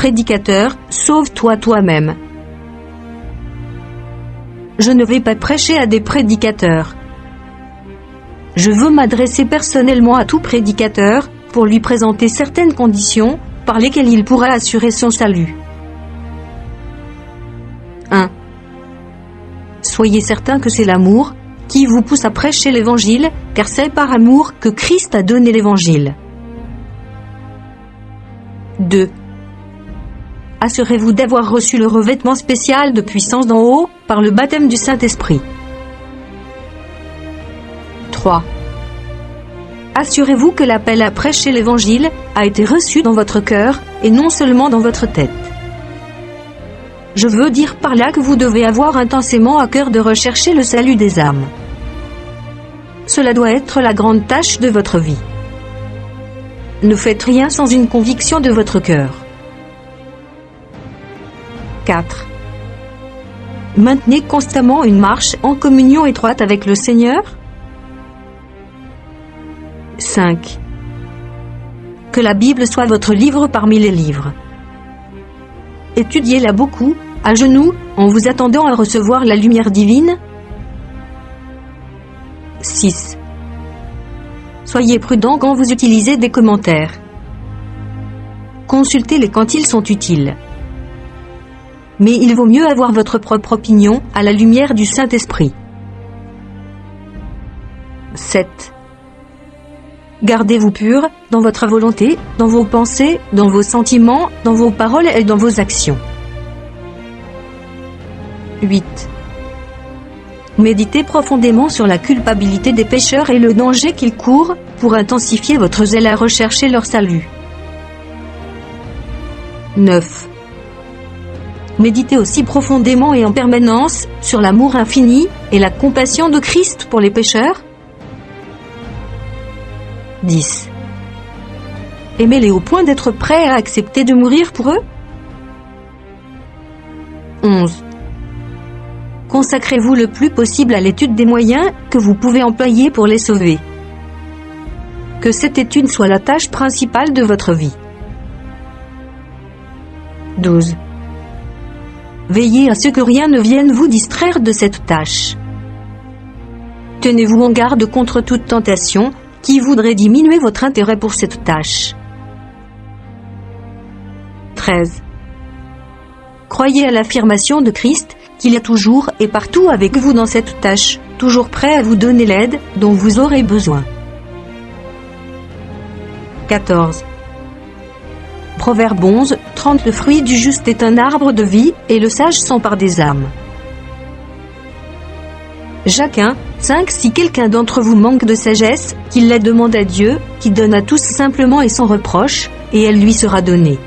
prédicateur, sauve-toi toi-même. Je ne vais pas prêcher à des prédicateurs. Je veux m'adresser personnellement à tout prédicateur, pour lui présenter certaines conditions, par lesquelles il pourra assurer son salut. 1. Soyez certain que c'est l'amour qui vous pousse à prêcher l'Évangile, car c'est par amour que Christ a donné l'Évangile. 2. Assurez-vous d'avoir reçu le revêtement spécial de puissance d'en haut par le baptême du Saint-Esprit. 3. Assurez-vous que l'appel à prêcher l'Évangile a été reçu dans votre cœur et non seulement dans votre tête. Je veux dire par là que vous devez avoir intensément à cœur de rechercher le salut des âmes. Cela doit être la grande tâche de votre vie. Ne faites rien sans une conviction de votre cœur. 4. Maintenez constamment une marche en communion étroite avec le Seigneur. 5. Que la Bible soit votre livre parmi les livres. Étudiez-la beaucoup, à genoux, en vous attendant à recevoir la lumière divine. 6. Soyez prudent quand vous utilisez des commentaires. Consultez-les quand ils sont utiles. Mais il vaut mieux avoir votre propre opinion à la lumière du Saint-Esprit. 7. Gardez-vous pur dans votre volonté, dans vos pensées, dans vos sentiments, dans vos paroles et dans vos actions. 8. Méditez profondément sur la culpabilité des pécheurs et le danger qu'ils courent pour intensifier votre zèle à rechercher leur salut. 9. Méditez aussi profondément et en permanence sur l'amour infini et la compassion de Christ pour les pécheurs. 10. Aimez-les au point d'être prêts à accepter de mourir pour eux. 11. Consacrez-vous le plus possible à l'étude des moyens que vous pouvez employer pour les sauver. Que cette étude soit la tâche principale de votre vie. 12. Veillez à ce que rien ne vienne vous distraire de cette tâche. Tenez-vous en garde contre toute tentation qui voudrait diminuer votre intérêt pour cette tâche. 13. Croyez à l'affirmation de Christ qu'il est toujours et partout avec vous dans cette tâche, toujours prêt à vous donner l'aide dont vous aurez besoin. 14. Proverbe 11, 30. Le fruit du juste est un arbre de vie, et le sage s'empare des âmes. Jacques 1, 5. Si quelqu'un d'entre vous manque de sagesse, qu'il la demande à Dieu, qui donne à tous simplement et sans reproche, et elle lui sera donnée.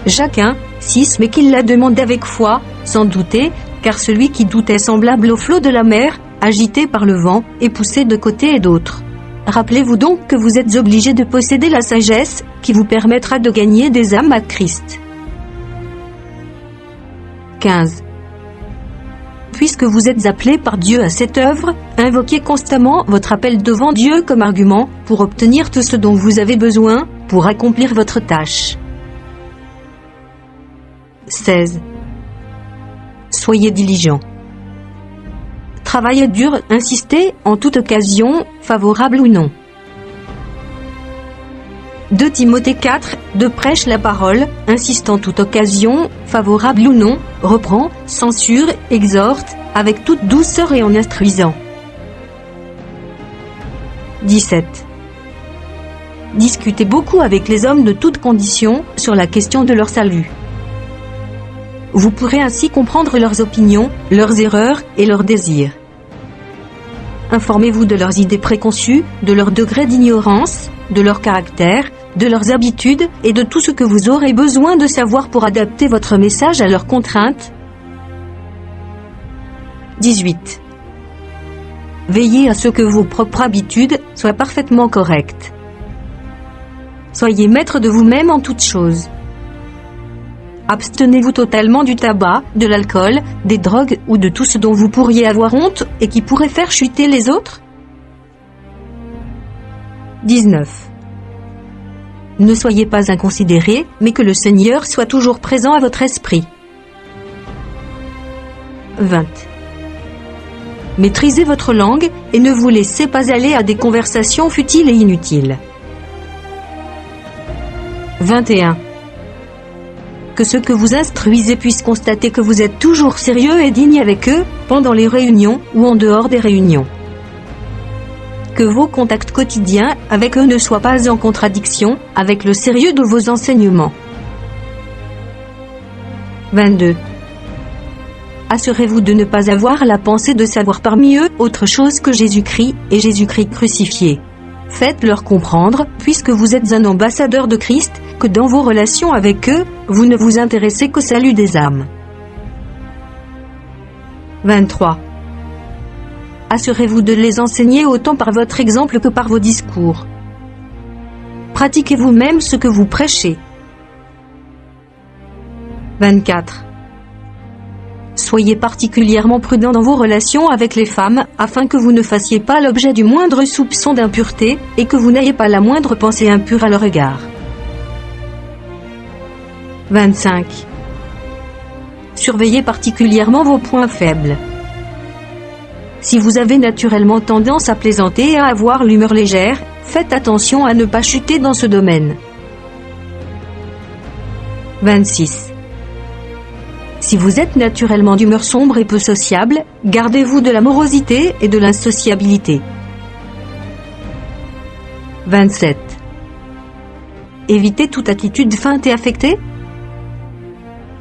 Jacques 1, 6. Mais qu'il la demande avec foi, sans douter, car celui qui doute est semblable au flot de la mer, agité par le vent, et poussé de côté et d'autre. Rappelez-vous donc que vous êtes obligés de posséder la sagesse qui vous permettra de gagner des âmes à Christ. 15. Puisque vous êtes appelés par Dieu à cette œuvre, invoquez constamment votre appel devant Dieu comme argument pour obtenir tout ce dont vous avez besoin pour accomplir votre tâche. 16. Soyez diligents. Travaillez dur, insistez en toute occasion, favorable ou non. 2 Timothée 4, 2 Prêche la parole, insiste en toute occasion, favorable ou non, reprend, censure, exhorte, avec toute douceur et en instruisant. 17. Discutez beaucoup avec les hommes de toutes conditions sur la question de leur salut. Vous pourrez ainsi comprendre leurs opinions, leurs erreurs et leurs désirs. Informez-vous de leurs idées préconçues, de leur degré d'ignorance, de leur caractère, de leurs habitudes et de tout ce que vous aurez besoin de savoir pour adapter votre message à leurs contraintes. 18. Veillez à ce que vos propres habitudes soient parfaitement correctes. Soyez maître de vous-même en toutes choses. Abstenez-vous totalement du tabac, de l'alcool, des drogues ou de tout ce dont vous pourriez avoir honte et qui pourrait faire chuter les autres. 19. Ne soyez pas inconsidérés, mais que le Seigneur soit toujours présent à votre esprit. 20. Maîtrisez votre langue et ne vous laissez pas aller à des conversations futiles et inutiles. 21. Que ceux que vous instruisez puissent constater que vous êtes toujours sérieux et digne avec eux, pendant les réunions ou en dehors des réunions. Que vos contacts quotidiens avec eux ne soient pas en contradiction avec le sérieux de vos enseignements. 22. Assurez-vous de ne pas avoir la pensée de savoir parmi eux autre chose que Jésus-Christ et Jésus-Christ crucifié. Faites-leur comprendre, puisque vous êtes un ambassadeur de Christ, que dans vos relations avec eux, vous ne vous intéressez qu'au salut des âmes. 23. Assurez-vous de les enseigner autant par votre exemple que par vos discours. Pratiquez vous-même ce que vous prêchez. 24. Soyez particulièrement prudent dans vos relations avec les femmes, afin que vous ne fassiez pas l'objet du moindre soupçon d'impureté, et que vous n'ayez pas la moindre pensée impure à leur égard. 25. Surveillez particulièrement vos points faibles. Si vous avez naturellement tendance à plaisanter et à avoir l'humeur légère, faites attention à ne pas chuter dans ce domaine. 26. Si vous êtes naturellement d'humeur sombre et peu sociable, gardez-vous de la morosité et de l'insociabilité. 27. Évitez toute attitude feinte et affectée.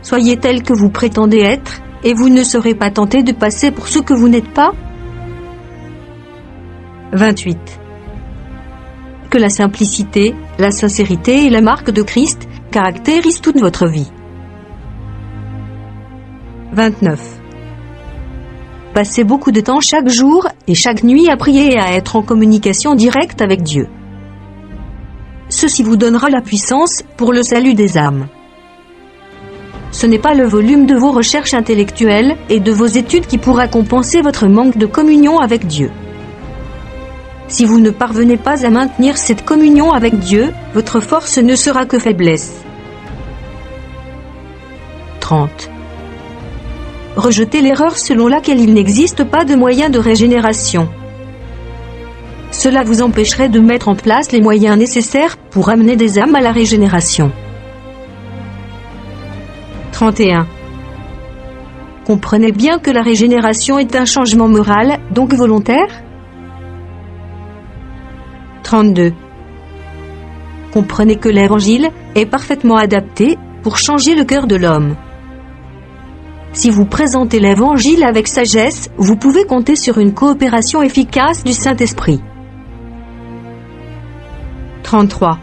Soyez tel que vous prétendez être, et vous ne serez pas tenté de passer pour ce que vous n'êtes pas. 28. Que la simplicité, la sincérité et la marque de Christ caractérisent toute votre vie. 29. Passez beaucoup de temps chaque jour et chaque nuit à prier et à être en communication directe avec Dieu. Ceci vous donnera la puissance pour le salut des âmes. Ce n'est pas le volume de vos recherches intellectuelles et de vos études qui pourra compenser votre manque de communion avec Dieu. Si vous ne parvenez pas à maintenir cette communion avec Dieu, votre force ne sera que faiblesse. 30. Rejetez l'erreur selon laquelle il n'existe pas de moyen de régénération. Cela vous empêcherait de mettre en place les moyens nécessaires pour amener des âmes à la régénération. 31. Comprenez bien que la régénération est un changement moral, donc volontaire. 32. Comprenez que l'Évangile est parfaitement adapté pour changer le cœur de l'homme. Si vous présentez l'Évangile avec sagesse, vous pouvez compter sur une coopération efficace du Saint-Esprit. 33.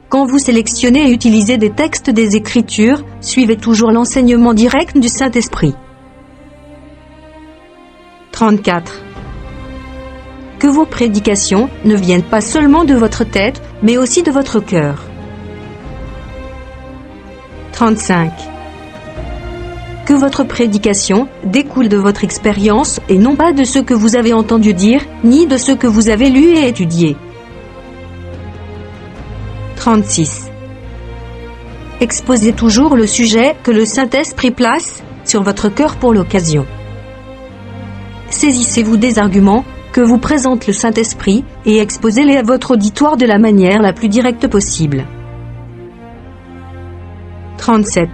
Quand vous sélectionnez et utilisez des textes des Écritures, suivez toujours l'enseignement direct du Saint-Esprit. 34. Que vos prédications ne viennent pas seulement de votre tête, mais aussi de votre cœur. 35. Que votre prédication découle de votre expérience et non pas de ce que vous avez entendu dire, ni de ce que vous avez lu et étudié. 36. Exposez toujours le sujet que le Saint-Esprit place sur votre cœur pour l'occasion. Saisissez-vous des arguments que vous présente le Saint-Esprit et exposez-les à votre auditoire de la manière la plus directe possible. 37.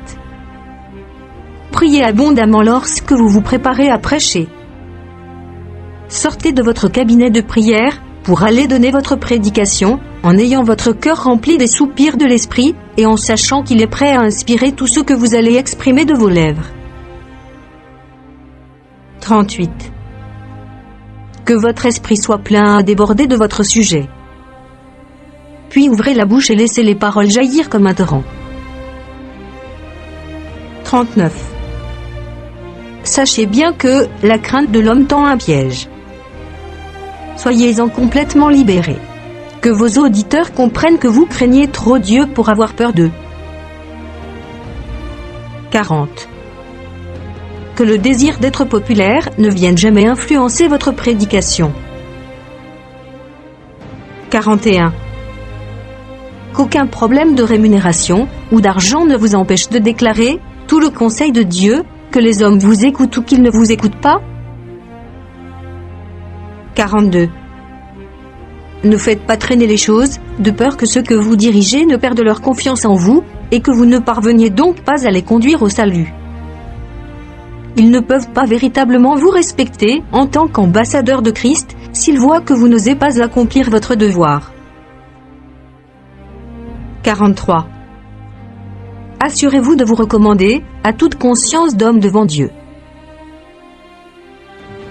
Priez abondamment lorsque vous vous préparez à prêcher. Sortez de votre cabinet de prière pour aller donner votre prédication, en ayant votre cœur rempli des soupirs de l'Esprit et en sachant qu'il est prêt à inspirer tout ce que vous allez exprimer de vos lèvres. 38. Que votre esprit soit plein à déborder de votre sujet. Puis ouvrez la bouche et laissez les paroles jaillir comme un torrent. 39. Sachez bien que la crainte de l'homme tend un piège. Soyez-en complètement libérés. Que vos auditeurs comprennent que vous craignez trop Dieu pour avoir peur d'eux. 40. Que le désir d'être populaire ne vienne jamais influencer votre prédication. 41. qu'aucun problème de rémunération ou d'argent ne vous empêche de déclarer tout le conseil de Dieu, que les hommes vous écoutent ou qu'ils ne vous écoutent pas. 42. Ne faites pas traîner les choses, de peur que ceux que vous dirigez ne perdent leur confiance en vous, et que vous ne parveniez donc pas à les conduire au salut. Ils ne peuvent pas véritablement vous respecter en tant qu'ambassadeur de Christ, s'ils voient que vous n'osez pas accomplir votre devoir. 43. Assurez-vous de vous recommander à toute conscience d'homme devant Dieu.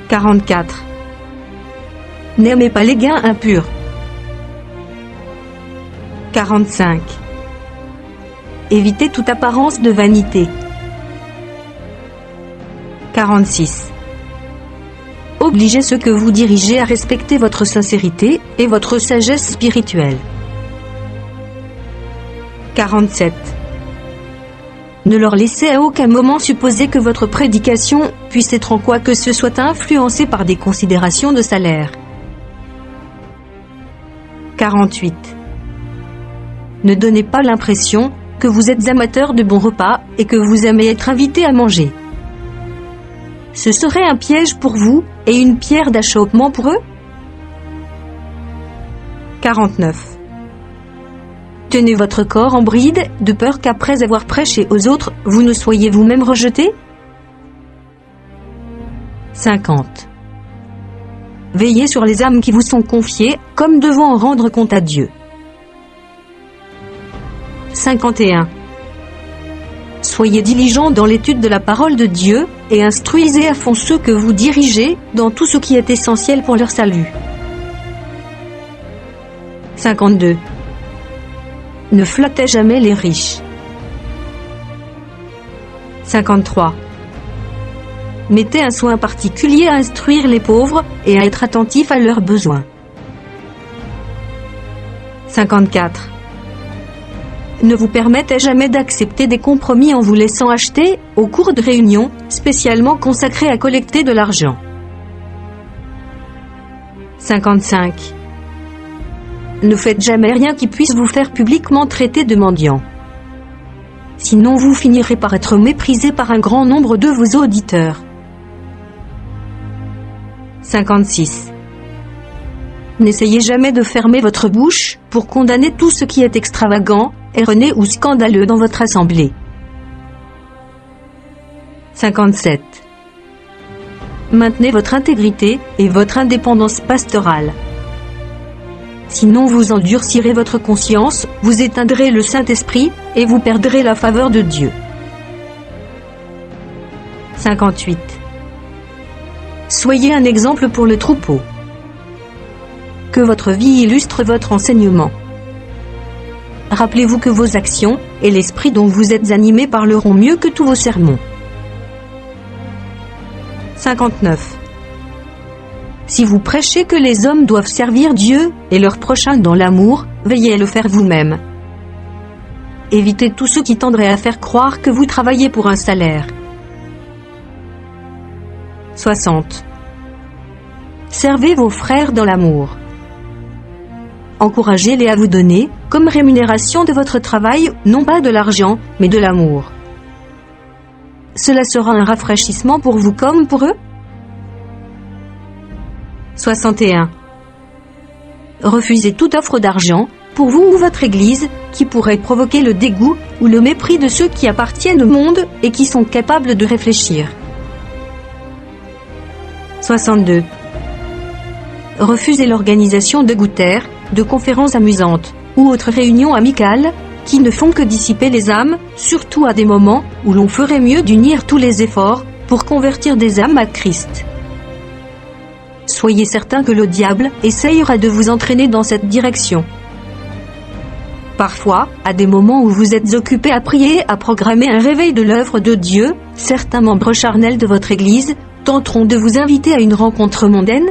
44. N'aimez pas les gains impurs. 45. Évitez toute apparence de vanité. 46. Obligez ceux que vous dirigez à respecter votre sincérité et votre sagesse spirituelle. 47. Ne leur laissez à aucun moment supposer que votre prédication puisse être en quoi que ce soit influencée par des considérations de salaire. 48. Ne donnez pas l'impression que vous êtes amateur de bons repas et que vous aimez être invité à manger. Ce serait un piège pour vous et une pierre d'achoppement pour eux. 49. Tenez votre corps en bride, de peur qu'après avoir prêché aux autres, vous ne soyez vous-même rejeté. 50. Veillez sur les âmes qui vous sont confiées, comme devant en rendre compte à Dieu. 51. Soyez diligents dans l'étude de la parole de Dieu, et instruisez à fond ceux que vous dirigez dans tout ce qui est essentiel pour leur salut. 52. Ne flattez jamais les riches. 53. Mettez un soin particulier à instruire les pauvres et à être attentif à leurs besoins. 54. Ne vous permettez jamais d'accepter des compromis en vous laissant acheter au cours de réunions spécialement consacrées à collecter de l'argent. 55. Ne faites jamais rien qui puisse vous faire publiquement traiter de mendiant. Sinon vous finirez par être méprisé par un grand nombre de vos auditeurs. 56. N'essayez jamais de fermer votre bouche pour condamner tout ce qui est extravagant, erroné ou scandaleux dans votre assemblée. 57. Maintenez votre intégrité et votre indépendance pastorale. Sinon vous endurcirez votre conscience, vous éteindrez le Saint-Esprit et vous perdrez la faveur de Dieu. 58. Soyez un exemple pour le troupeau. Que votre vie illustre votre enseignement. Rappelez-vous que vos actions et l'esprit dont vous êtes animés parleront mieux que tous vos sermons. 59. Si vous prêchez que les hommes doivent servir Dieu et leur prochain dans l'amour, veillez à le faire vous-même. Évitez tout ce qui tendrait à faire croire que vous travaillez pour un salaire. 60. Servez vos frères dans l'amour. Encouragez-les à vous donner, comme rémunération de votre travail, non pas de l'argent, mais de l'amour. Cela sera un rafraîchissement pour vous comme pour eux. 61. Refusez toute offre d'argent, pour vous ou votre Église, qui pourrait provoquer le dégoût ou le mépris de ceux qui appartiennent au monde et qui sont capables de réfléchir. 62. Refusez l'organisation de goûters, de conférences amusantes ou autres réunions amicales qui ne font que dissiper les âmes, surtout à des moments où l'on ferait mieux d'unir tous les efforts pour convertir des âmes à Christ. Soyez certain que le diable essayera de vous entraîner dans cette direction. Parfois, à des moments où vous êtes occupés à prier, à programmer un réveil de l'œuvre de Dieu, certains membres charnels de votre Église tenteront de vous inviter à une rencontre mondaine.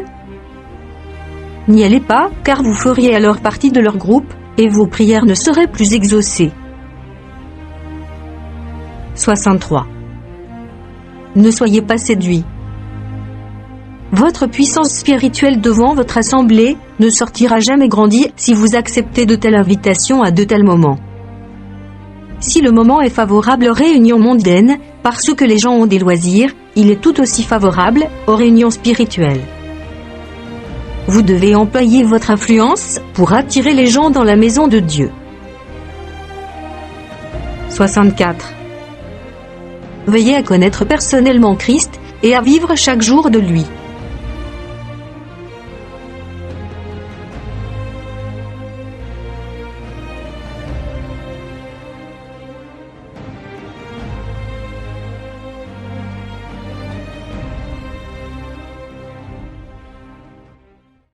N'y allez pas, car vous feriez alors partie de leur groupe, et vos prières ne seraient plus exaucées. 63. Ne soyez pas séduits. Votre puissance spirituelle devant votre assemblée ne sortira jamais grandie si vous acceptez de telles invitations à de tels moments. Si le moment est favorable aux réunions mondaines, parce que les gens ont des loisirs, il est tout aussi favorable aux réunions spirituelles. Vous devez employer votre influence pour attirer les gens dans la maison de Dieu. 64. Veillez à connaître personnellement Christ et à vivre chaque jour de lui.